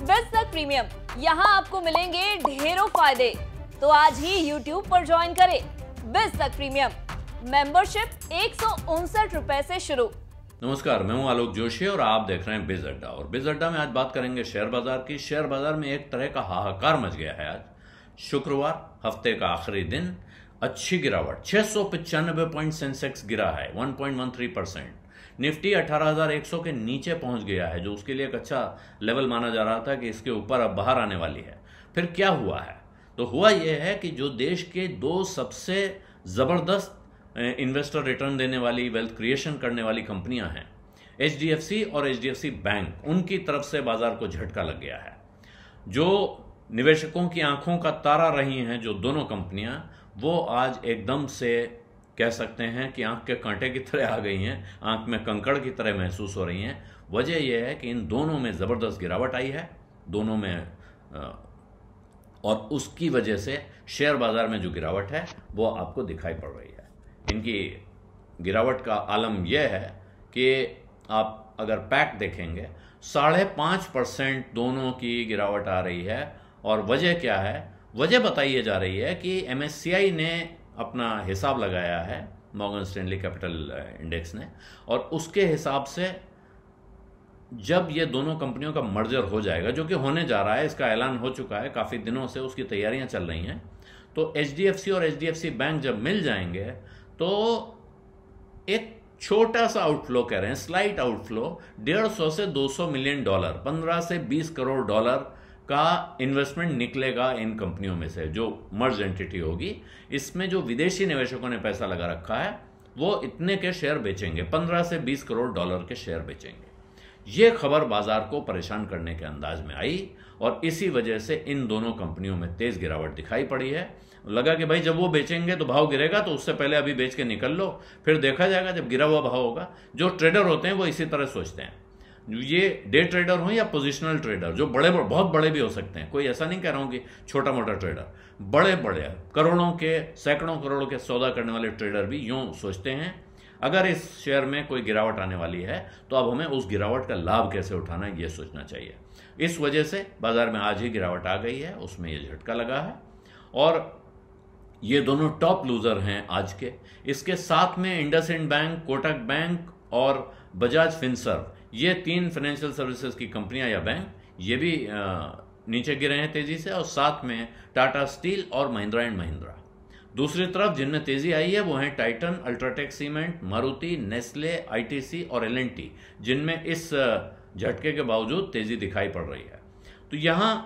Business premium, यहाँ आपको मिलेंगे ढेरों फायदे। तो आज ही YouTube पर ज्वाइन करें। बिज़नेस प्रीमियम मेंबरशिप 159 रुपए से शुरू। नमस्कार, मैं हूं आलोक जोशी और आप देख रहे हैं बिज अड्डा। और बिज अड्डा में आज बात करेंगे शेयर बाजार की। शेयर बाजार में एक तरह का हाहाकार मच गया है। आज शुक्रवार, हफ्ते का आखिरी दिन, अच्छी गिरावट 695 पॉइंट सेंसेक्स गिरा है 1.13%। निफ्टी 18,100 के नीचे पहुंच गया है, जो उसके लिए एक अच्छा लेवल माना जा रहा था कि इसके ऊपर अब बाहर आने वाली है। फिर क्या हुआ है? तो हुआ यह है कि जो देश के दो सबसे जबरदस्त इन्वेस्टर रिटर्न देने वाली, वेल्थ क्रिएशन करने वाली कंपनियां हैं, एचडीएफसी और एचडीएफसी बैंक, उनकी तरफ से बाजार को झटका लग गया है। जो निवेशकों की आंखों का तारा रही हैं जो दोनों कंपनियां, वो आज एकदम से कह सकते हैं कि आंख के कांटे की तरह आ गई हैं, आंख में कंकड़ की तरह महसूस हो रही हैं। वजह यह है कि इन दोनों में जबरदस्त गिरावट आई है, दोनों में, और उसकी वजह से शेयर बाजार में जो गिरावट है वो आपको दिखाई पड़ रही है। इनकी गिरावट का आलम यह है कि आप अगर पैक देखेंगे 5.5% दोनों की गिरावट आ रही है। और वजह क्या है? वजह बताई जा रही है कि एमएससीआई ने अपना हिसाब लगाया है, मॉर्गन स्टैनली कैपिटल इंडेक्स ने, और उसके हिसाब से जब ये दोनों कंपनियों का मर्जर हो जाएगा, जो कि होने जा रहा है, इसका ऐलान हो चुका है, काफ़ी दिनों से उसकी तैयारियां चल रही हैं, तो एचडीएफसी और एचडीएफसी बैंक जब मिल जाएंगे तो एक छोटा सा आउटफ्लो कह रहे हैं, स्लाइट आउटफ्लो, 150 से 200 मिलियन डॉलर, 15 से 20 करोड़ डॉलर का इन्वेस्टमेंट निकलेगा इन कंपनियों में से, जो मर्ज एंटिटी होगी। इसमें जो विदेशी निवेशकों ने पैसा लगा रखा है वो इतने के शेयर बेचेंगे, 15 से 20 करोड़ डॉलर के शेयर बेचेंगे। ये खबर बाजार को परेशान करने के अंदाज में आई और इसी वजह से इन दोनों कंपनियों में तेज गिरावट दिखाई पड़ी है। लगा कि भाई जब वो बेचेंगे तो भाव गिरेगा, तो उससे पहले अभी बेच के निकल लो, फिर देखा जाएगा जब गिरा हुआ भाव होगा। जो ट्रेडर होते हैं वो इसी तरह सोचते हैं, ये डे ट्रेडर हो या पोजिशनल ट्रेडर, जो बड़े बहुत बड़े भी हो सकते हैं, कोई ऐसा नहीं कह रहा हूं कि छोटा मोटा ट्रेडर, बड़े बड़े करोड़ों के, सैकड़ों करोड़ों के सौदा करने वाले ट्रेडर भी यूं सोचते हैं, अगर इस शेयर में कोई गिरावट आने वाली है तो अब हमें उस गिरावट का लाभ कैसे उठाना है, ये सोचना चाहिए। इस वजह से बाजार में आज ही गिरावट आ गई है, उसमें ये झटका लगा है और ये दोनों टॉप लूजर हैं आज के। इसके साथ में इंडसइंड बैंक, कोटक बैंक और बजाज फिनसर्व, ये 3 फाइनेंशियल सर्विसेज की कंपनियां या बैंक, ये भी नीचे गिरे हैं तेजी से, और साथ में टाटा स्टील और महिंद्रा एंड महिंद्रा। दूसरी तरफ जिनमें तेजी आई है वो हैं Titan, UltraTech cement, Maruti, Nestle, ITC और एलएनटी, जिनमें इस झटके के बावजूद तेजी दिखाई पड़ रही है। तो यहां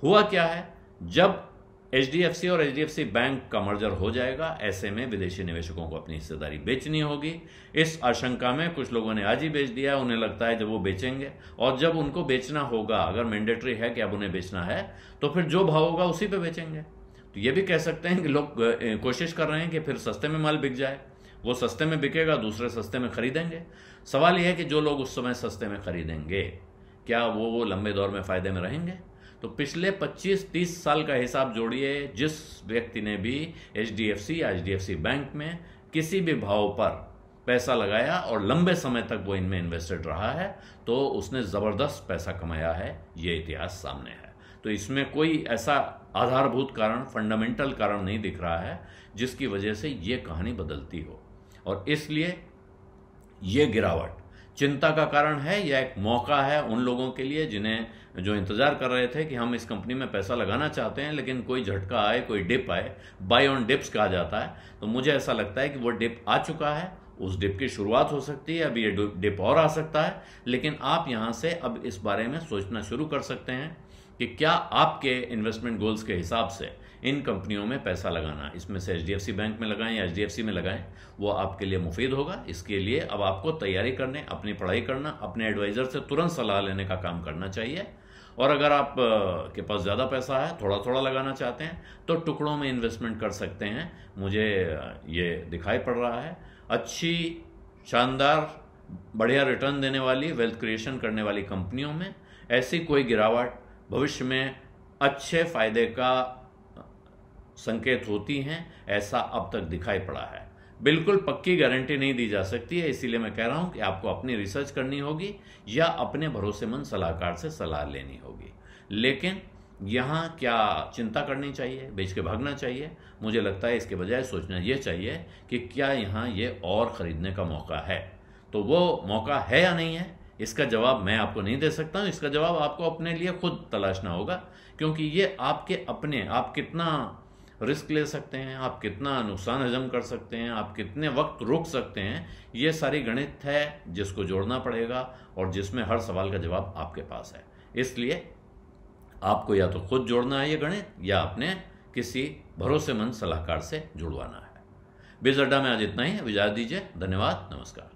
हुआ क्या है? जब एचडीएफसी और एचडीएफसी बैंक का मर्जर हो जाएगा, ऐसे में विदेशी निवेशकों को अपनी हिस्सेदारी बेचनी होगी। इस आशंका में कुछ लोगों ने आज ही बेच दिया। उन्हें लगता है जब वो बेचेंगे, और जब उनको बेचना होगा, अगर मैंडेटरी है कि अब उन्हें बेचना है, तो फिर जो भाव होगा उसी पे बेचेंगे। तो ये भी कह सकते हैं कि लोग कोशिश कर रहे हैं कि फिर सस्ते में माल बिक जाए, वो सस्ते में बिकेगा, दूसरे सस्ते में खरीदेंगे। सवाल यह है कि जो लोग उस समय सस्ते में खरीदेंगे, क्या वो लंबे दौर में फायदे में रहेंगे? तो पिछले 25-30 साल का हिसाब जोड़िए, जिस व्यक्ति ने भी एचडीएफसी या एचडीएफसी बैंक में किसी भी भाव पर पैसा लगाया और लंबे समय तक वो इनमें इन्वेस्टेड रहा है, तो उसने ज़बरदस्त पैसा कमाया है। ये इतिहास सामने है। तो इसमें कोई ऐसा आधारभूत कारण, फंडामेंटल कारण नहीं दिख रहा है जिसकी वजह से ये कहानी बदलती हो। और इसलिए ये गिरावट चिंता का कारण है या एक मौका है उन लोगों के लिए जो इंतजार कर रहे थे कि हम इस कंपनी में पैसा लगाना चाहते हैं, लेकिन कोई झटका आए, कोई डिप आए, बाय ऑन डिप्स कहा जाता है। तो मुझे ऐसा लगता है कि वो डिप आ चुका है, उस डिप की शुरुआत हो सकती है, अभी ये डिप और आ सकता है। लेकिन आप यहां से अब इस बारे में सोचना शुरू कर सकते हैं कि क्या आपके इन्वेस्टमेंट गोल्स के हिसाब से इन कंपनियों में पैसा लगाना, इसमें से एचडीएफसी बैंक में लगाएं या एचडीएफसी में लगाएं, वो आपके लिए मुफीद होगा। इसके लिए अब आपको तैयारी करने, अपनी पढ़ाई करना, अपने एडवाइजर से तुरंत सलाह लेने का काम करना चाहिए। और अगर आप के पास ज़्यादा पैसा है, थोड़ा थोड़ा लगाना चाहते हैं, तो टुकड़ों में इन्वेस्टमेंट कर सकते हैं। मुझे ये दिखाई पड़ रहा है अच्छी, शानदार, बढ़िया रिटर्न देने वाली, वेल्थ क्रिएशन करने वाली कंपनियों में ऐसी कोई गिरावट भविष्य में अच्छे फायदे का संकेत होती हैं, ऐसा अब तक दिखाई पड़ा है। बिल्कुल पक्की गारंटी नहीं दी जा सकती है, इसीलिए मैं कह रहा हूं कि आपको अपनी रिसर्च करनी होगी या अपने भरोसेमंद सलाहकार से सलाह लेनी होगी। लेकिन यहाँ क्या चिंता करनी चाहिए, बेच के भागना चाहिए? मुझे लगता है इसके बजाय सोचना ये चाहिए कि क्या यहाँ ये और ख़रीदने का मौका है। तो वो मौका है या नहीं है, इसका जवाब मैं आपको नहीं दे सकता हूँ। इसका जवाब आपको अपने लिए खुद तलाशना होगा, क्योंकि ये आपके अपने, आप कितना रिस्क ले सकते हैं, आप कितना नुकसान हजम कर सकते हैं, आप कितने वक्त रुक सकते हैं, ये सारी गणित है जिसको जोड़ना पड़ेगा और जिसमें हर सवाल का जवाब आपके पास है। इसलिए आपको या तो खुद जोड़ना है ये गणित, या अपने किसी भरोसेमंद सलाहकार से जुड़वाना है। बिज़ अड्डा में आज इतना ही। इजाज़त दीजिए। धन्यवाद। नमस्कार।